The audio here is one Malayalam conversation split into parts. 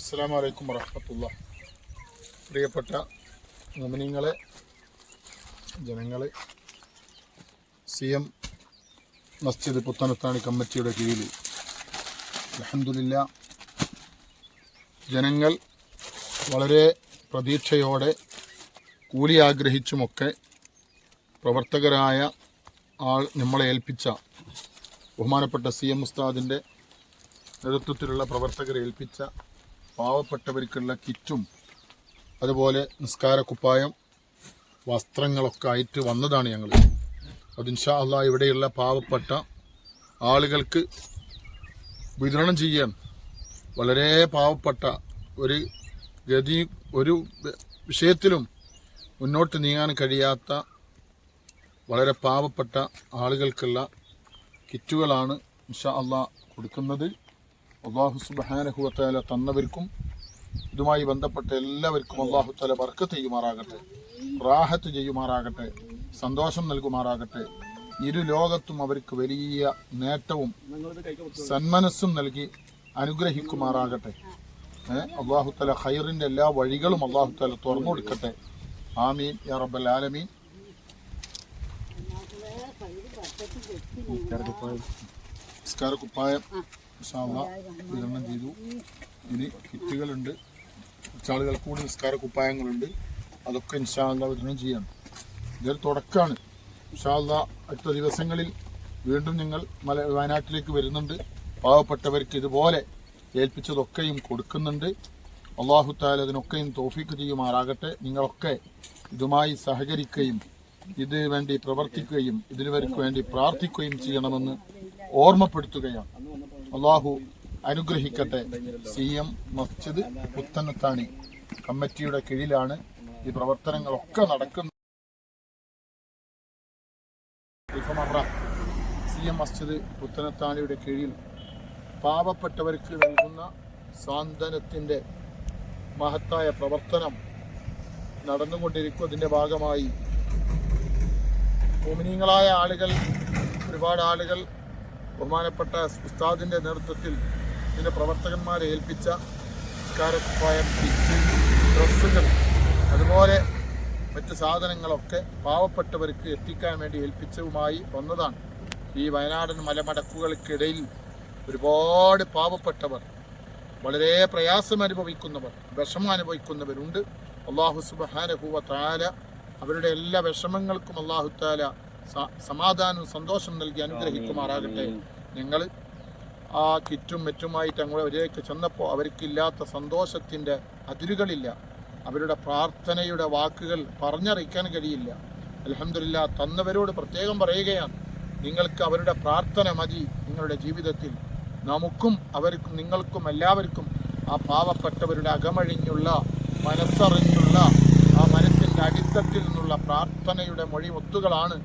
അസ്സലാമു അലൈക്കും വറഹ്മത്തുള്ളാഹി. പ്രിയപ്പെട്ട മുഅ്മിനീങ്ങളെ, ജനങ്ങളെ, CM മസ്ജിദ് പുത്തനത്താണി കമ്മിറ്റിയുടെ കീഴിൽ അൽഹംദുലില്ലാഹ് ജനങ്ങൾ വളരെ പ്രതീക്ഷയോടെ കൂലി ആഗ്രഹിച്ചുമൊക്കെ പ്രവർത്തകരായ നമ്മളെ ഏൽപ്പിച്ച ബഹുമാനപ്പെട്ട CM ഉസ്താദിൻ്റെ നേതൃത്വത്തിലുള്ള പ്രവർത്തകരെ ഏൽപ്പിച്ച പാവപ്പെട്ടവർക്കുള്ള കിറ്റും അതുപോലെ നിസ്കാര കുപ്പായം വസ്ത്രങ്ങളൊക്കെ ആയിട്ട് വന്നതാണ് ഞങ്ങൾ. അത് ഇൻഷാ അല്ലാഹ് ഇവിടെയുള്ള പാവപ്പെട്ട ആളുകൾക്ക് വിതരണം ചെയ്യാൻ വളരെ പാവപ്പെട്ട ഒരു വിഷയത്തിലും മുന്നോട്ട് നീങ്ങാൻ കഴിയാത്ത വളരെ പാവപ്പെട്ട ആളുകൾക്കുള്ള കിറ്റുകളാണ് ഇൻഷാ അല്ലാഹ് കൊടുക്കുന്നത്. അല്ലാഹു സുബ്ഹാനഹു വ തആല തന്നവർക്കും ഇതുമായി ബന്ധപ്പെട്ട എല്ലാവർക്കും അല്ലാഹു തആല ബർക്കത്ത് ചെയ്യുമാറാകട്ടെ, റാഹത്ത് ചെയ്യുമാറാകട്ടെ, സന്തോഷം നൽകുമാറാകട്ടെ. ഇരു ലോകത്തും അവർക്ക് വലിയ നേട്ടവും സന്മനസ്സും നൽകി അനുഗ്രഹിക്കുമാറാകട്ടെ. അല്ലാഹു തആല ഖൈറിന്റെ എല്ലാ വഴികളും അല്ലാഹു തആല തുറന്നു കൊടുക്കട്ടെ. ആമീൻ യാ റബ്ബൽ ആലമീൻ. നിസ്കാര കുപ്പായം ഇൻഷാ അല്ലാഹ് വിതരണം ചെയ്തു. ഇനി കിറ്റുകളുണ്ട്, കുറച്ച് ആളുകൾക്ക് കൂടി നിസ്കാര കുപ്പായങ്ങളുണ്ട്. അതൊക്കെ ഇൻഷാ അല്ലാഹ് വിതരണം ചെയ്യണം. ഇതൊരു തുടക്കമാണ്. ഇൻഷാ അല്ലാഹ് അടുത്ത ദിവസങ്ങളിൽ വീണ്ടും ഞങ്ങൾ വയനാട്ടിലേക്ക് വരുന്നുണ്ട്. പാവപ്പെട്ടവർക്ക് ഇതുപോലെ ഏൽപ്പിച്ചതൊക്കെയും കൊടുക്കുന്നുണ്ട്. അല്ലാഹു തആല അതിനൊക്കെയും തൗഫീഖ് ചെയ്യുമാറാകട്ടെ. നിങ്ങളൊക്കെ ഇതുമായി സഹകരിക്കുകയും ഇതിനു വേണ്ടി പ്രവർത്തിക്കുകയും ഇതിനവർക്ക് വേണ്ടി പ്രാർത്ഥിക്കുകയും ചെയ്യണമെന്ന് ഓർമ്മപ്പെടുത്തുകയാണ്. അല്ലാഹു അനുഗ്രഹിക്കട്ടെ. CM മസ്ജിദ് പുത്തനത്താണി കമ്മിറ്റിയുടെ കീഴിലാണ് ഈ പ്രവർത്തനങ്ങളൊക്കെ നടക്കുന്നത്. CM മസ്ജിദ് പുത്തനത്താണിയുടെ കീഴിൽ പാവപ്പെട്ടവർക്ക് നൽകുന്ന സാന്ത്വനത്തിൻ്റെ മഹത്തായ പ്രവർത്തനം നടന്നുകൊണ്ടിരിക്കും. അതിൻ്റെ ഭാഗമായി മുഅ്മിനീങ്ങളായ ആളുകൾ, ഒരുപാട് ആളുകൾ ബഹുമാനപ്പെട്ട ഉസ്താദിൻ്റെ നേതൃത്വത്തിൽ ഇതിൻ്റെ പ്രവർത്തകന്മാരെ ഏൽപ്പിച്ച നിസ്കാരക്കുപ്പായം, കിറ്റ്, ഡ്രസ്സുകൾ, അതുപോലെ മറ്റ് സാധനങ്ങളൊക്കെ പാവപ്പെട്ടവർക്ക് എത്തിക്കാൻ വേണ്ടി ഏൽപ്പിച്ചതുമായി വന്നതാണ്. ഈ വയനാടൻ മലമടക്കുകൾക്കിടയിൽ ഒരുപാട് പാവപ്പെട്ടവർ, വളരെ പ്രയാസം അനുഭവിക്കുന്നവർ, വിഷമം അനുഭവിക്കുന്നവരുണ്ട്. അല്ലാഹു സുബ്ഹാനഹു വ തആല അവരുടെ എല്ലാ വിഷമങ്ങൾക്കും അല്ലാഹു തആല സമാധാനവും സന്തോഷം നൽകി അനുഗ്രഹിക്കുമാറാകട്ടെ. ഞങ്ങൾ ആ കിറ്റും മറ്റുമായിട്ട് അങ്ങോട്ടേക്ക് ചെന്നപ്പോൾ അവർക്കില്ലാത്ത സന്തോഷത്തിൻ്റെ അതിരുകളില്ല. അവരുടെ പ്രാർത്ഥനയുടെ വാക്കുകൾ പറഞ്ഞറിയിക്കാൻ കഴിയില്ല. അൽഹംദുലില്ലാഹ് തന്നവരോട് പ്രത്യേകം പറയുകയാണ്, നിങ്ങൾക്ക് അവരുടെ പ്രാർത്ഥന മതി നിങ്ങളുടെ ജീവിതത്തിൽ. നമുക്കും അവർക്കും നിങ്ങൾക്കും എല്ലാവർക്കും ആ പാവപ്പെട്ടവരുടെ അകമഴിഞ്ഞുള്ള മനസ്സറിഞ്ഞുള്ള ആ മനസ്സിൻ്റെ അടിത്തട്ടിൽ നിന്നുള്ള പ്രാർത്ഥനയുടെ മൊഴിമുത്തുകളാണ്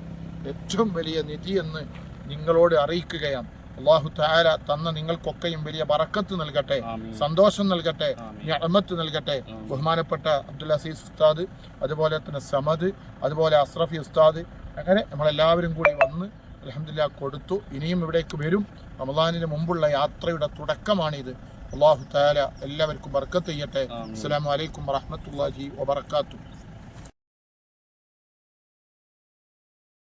ഏറ്റവും വലിയ നിധിയെന്ന് നിങ്ങളോട് അറിയിക്കുകയാണ്. അല്ലാഹു തആല തന്ന നിങ്ങൾക്കൊക്കെയും വലിയ ബറക്കത്ത് നൽകട്ടെ, സന്തോഷം നൽകട്ടെ, നിഅമത്ത് നൽകട്ടെ. ബഹുമാനപ്പെട്ട അബ്ദുൽ അസീസ് ഉസ്താദ്, അതുപോലെ തന്നെ സമദ്, അതുപോലെ അസ്രഫി ഉസ്താദ്, അങ്ങനെ നമ്മളെല്ലാവരും കൂടി വന്ന് അൽഹംദുലില്ലാഹ് കൊടുത്തു. ഇനിയും ഇവിടേക്ക് വരും. റമളാനിന് മുമ്പുള്ള യാത്രയുടെ തുടക്കമാണിത്. അല്ലാഹു തആല എല്ലാവർക്കും ബർക്കത്ത് ചെയ്യട്ടെ. അസ്സലാമു അലൈക്കും വറഹ്മത്തുള്ളാഹി വബറകാതുഹു.